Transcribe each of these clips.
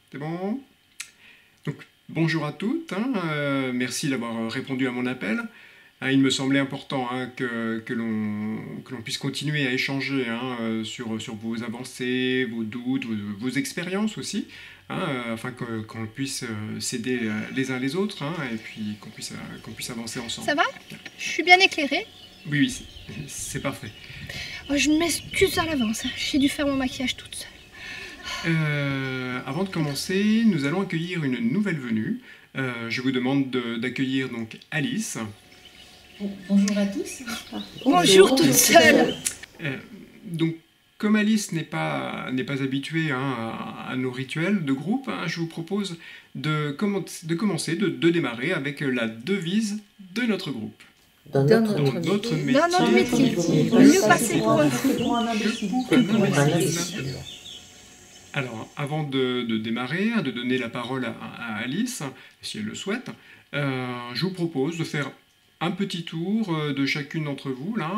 C'est bon? Donc, bonjour à toutes, merci d'avoir répondu à mon appel. Il me semblait important que l'on puisse continuer à échanger sur vos avancées, vos doutes, vos expériences aussi, afin qu'on puisse s'aider les uns les autres, et puis qu'on puisse avancer ensemble. Ça va? Je suis bien éclairée? Oui, c'est parfait. Oh, je m'excuse à l'avance, j'ai dû faire mon maquillage toute seule. Avant de commencer, nous allons accueillir une nouvelle venue. Je vous demande d'accueillir donc Alice. Bonjour à tous. Bonjour toute seule. Donc, comme Alice n'est pas habituée à nos rituels de groupe, je vous propose de démarrer avec la devise de notre groupe. Dans notre métier, Mieux passer pour un fou. pour un imbécile. Alors, avant de démarrer, de donner la parole à Alice, si elle le souhaite, je vous propose de faire un petit tour de chacune d'entre vous, là,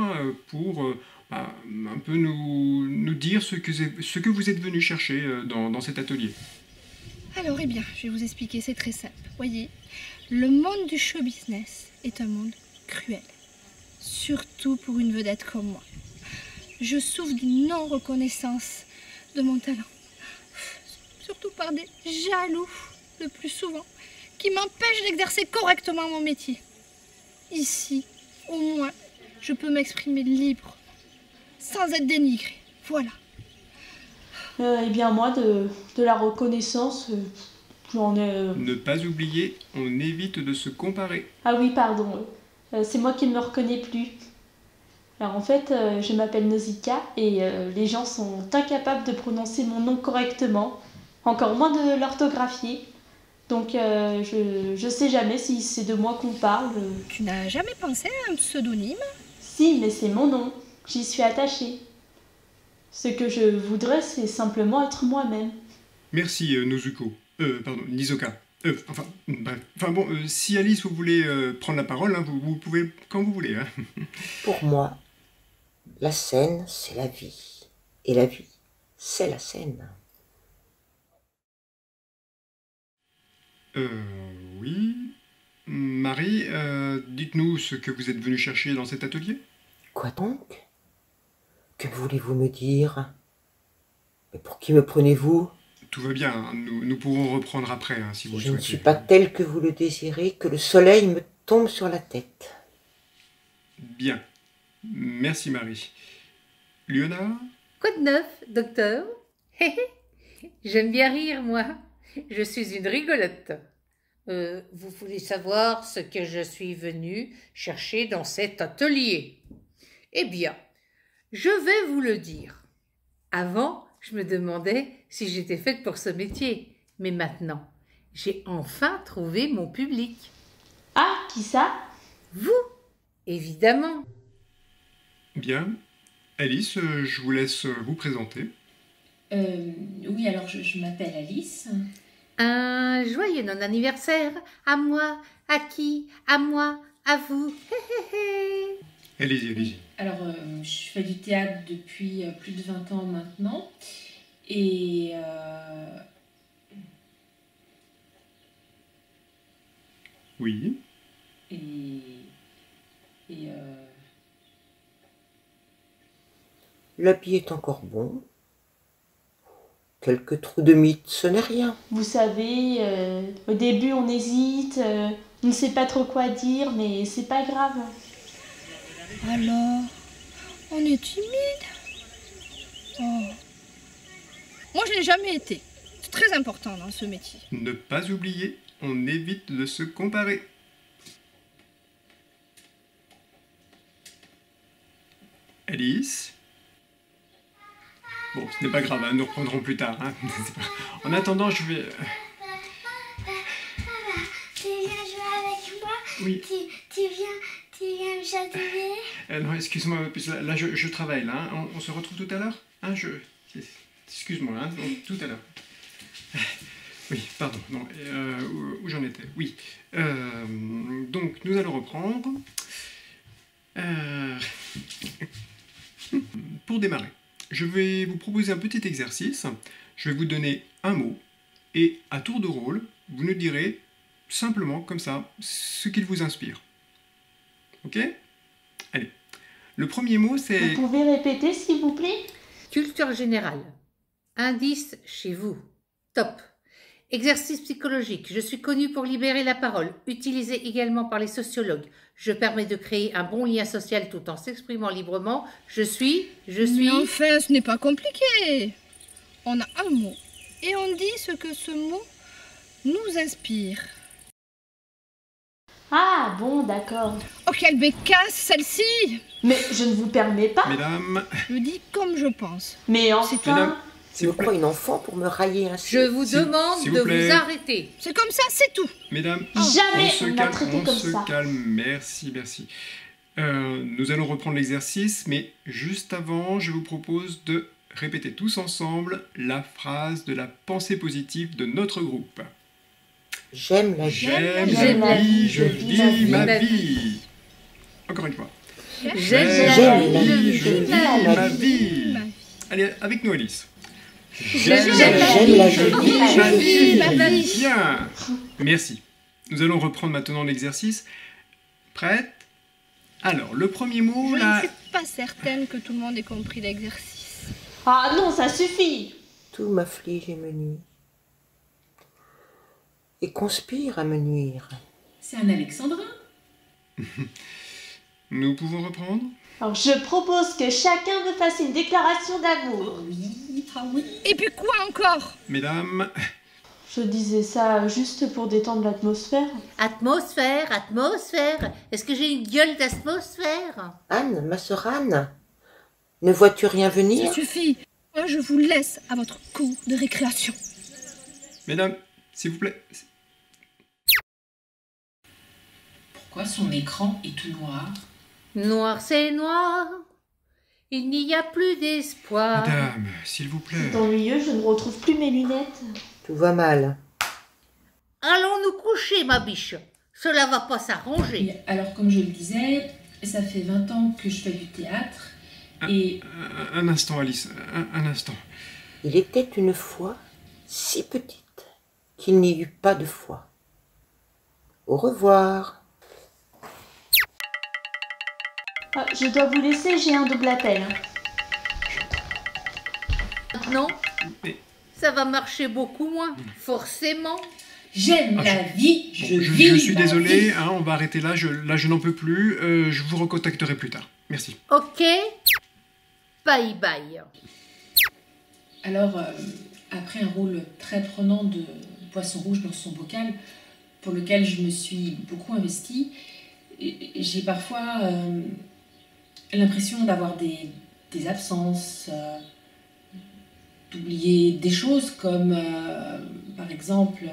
pour un peu nous dire ce que vous êtes venu chercher dans cet atelier. Alors, eh bien, je vais vous expliquer, c'est très simple. Voyez, le monde du show business est un monde cruel, surtout pour une vedette comme moi. Je souffre d'une non-reconnaissance de mon talent. Surtout par des jaloux, le plus souvent, qui m'empêchent d'exercer correctement mon métier. Ici, au moins, je peux m'exprimer libre, sans être dénigrée. Voilà. Eh bien moi, de la reconnaissance, j'en ai... Ne pas oublier, on évite de se comparer. Ah oui, pardon, c'est moi qui ne me reconnais plus. Alors en fait, je m'appelle Nausicaa et les gens sont incapables de prononcer mon nom correctement, encore moins de l'orthographier. Donc je sais jamais si c'est de moi qu'on parle. Tu n'as jamais pensé à un pseudonyme? Si, mais c'est mon nom, j'y suis attachée. Ce que je voudrais, c'est simplement être moi-même. Merci, Nisoka. Bref. Enfin bon, si Alice, vous voulez prendre la parole, vous pouvez quand vous voulez. Pour moi, la scène, c'est la vie. Et la vie, c'est la scène. Oui. Marie, dites-nous ce que vous êtes venu chercher dans cet atelier. Quoi donc? Que voulez-vous me dire? Mais pour qui me prenez-vous? Tout va bien, nous pourrons reprendre après, si vous le souhaitez. Je ne suis pas tel que vous le désirez, que le soleil me tombe sur la tête. Bien. Merci, Marie. Léonard? Quoi de neuf, docteur? J'aime bien rire, moi. Je suis une rigolote. Vous voulez savoir ce que je suis venue chercher dans cet atelier? Eh bien, je vais vous le dire. Avant, je me demandais si j'étais faite pour ce métier. Mais maintenant, j'ai enfin trouvé mon public. Ah, qui ça? Vous, évidemment. Bien. Alice, je vous laisse vous présenter. Oui, alors je m'appelle Alice. Un joyeux non-anniversaire à moi, à qui, à moi, à vous. Allez-y. Alors, je fais du théâtre depuis plus de 20 ans maintenant. Et... Oui. L'habit est encore bon. Quelques trous de mythe, ce n'est rien. Vous savez, au début on hésite, on ne sait pas trop quoi dire, mais c'est pas grave. Alors, on est timide? Oh. Moi, je l'ai jamais été. C'est très important dans ce métier. Ne pas oublier, on évite de se comparer. Alice? Bon, ce n'est pas grave, nous reprendrons plus tard. En attendant, je vais... Tu viens jouer avec moi? Oui. Tu viens me chatouiller? Non, excuse-moi, là je travaille, là. On se retrouve tout à l'heure? Excuse-moi, tout à l'heure. Oui, pardon, non, où j'en étais? Oui. Donc, nous allons reprendre. Pour démarrer, je vais vous proposer un petit exercice. Je vais vous donner un mot et à tour de rôle, vous nous direz simplement comme ça ce qu'il vous inspire. Ok? Allez. Le premier mot, c'est... Vous pouvez répéter, s'il vous plaît? Culture générale. Indice chez vous. Top. Exercice psychologique. Je suis connu pour libérer la parole, utilisé également par les sociologues. Je permets de créer un bon lien social tout en s'exprimant librement. Je suis... Mais enfin, ce n'est pas compliqué. On a un mot et on dit ce que ce mot nous inspire. Ah, bon, d'accord. Oh, quelle bécasse, celle-ci! Mais je ne vous permets pas. Mesdames, Je dis comme je pense. Mais mesdames, enfin... s'il Je vous plaît. crois une enfant pour me railler ainsi. Je vous demande s'il de vous plaît. vous arrêter. C'est comme ça, c'est tout. Mesdames, Jamais on on se m'a calme, traité on comme se ça. calme. Merci, merci. Nous allons reprendre l'exercice, mais juste avant, je vous propose de répéter tous ensemble la phrase de la pensée positive de notre groupe. J'aime la vie. J'aime la vie, je vis ma vie. Encore une fois. J'aime la vie, je vis ma vie. Ma vie. Allez, avec nous, Alice. J'aime la vie, je je vis vis ma vie. Bien. Merci. Nous allons reprendre maintenant l'exercice. Prête? Alors, le premier mot, Je là... ne suis pas certaine que tout le monde ait compris l'exercice. Ah non, ça suffit. Tout m'afflige et me nuit. Et conspire à me nuire. C'est un alexandrin. Nous pouvons reprendre? Alors je propose que chacun me fasse une déclaration d'amour. Oui, ah oui. Et puis quoi encore? Mesdames, Je disais ça juste pour détendre l'atmosphère. Atmosphère, atmosphère. Est-ce que j'ai une gueule d'atmosphère? Anne, ma sœur Anne, ne vois-tu rien Ça venir? suffit. Moi, je vous laisse à votre cours de récréation. mesdames, s'il vous plaît. Pourquoi son écran est tout noir? Noir, c'est noir. Il n'y a plus d'espoir. Mesdames, s'il vous plaît. C'est ennuyeux, je ne retrouve plus mes lunettes. Tout va mal. Allons nous coucher, ma biche. Cela va pas s'arranger. Et alors, comme je le disais, ça fait 20 ans que je fais du théâtre. Et Un instant, Alice, un instant. Il était une fois si petite qu'il n'y eut pas de foi. Au revoir. Ah, je dois vous laisser, j'ai un double appel. Maintenant, Mais- ça va marcher beaucoup moins. Forcément. j'aime Ah, la vie, je Bon, vis je suis ma désolé, vie. hein, on va arrêter là, je n'en peux plus. Je vous recontacterai plus tard. Merci. Ok. Bye bye. Alors, après un rôle très prenant de poisson rouge dans son bocal, pour lequel je me suis beaucoup investie, j'ai parfois l'impression d'avoir des absences, d'oublier des choses comme, par exemple,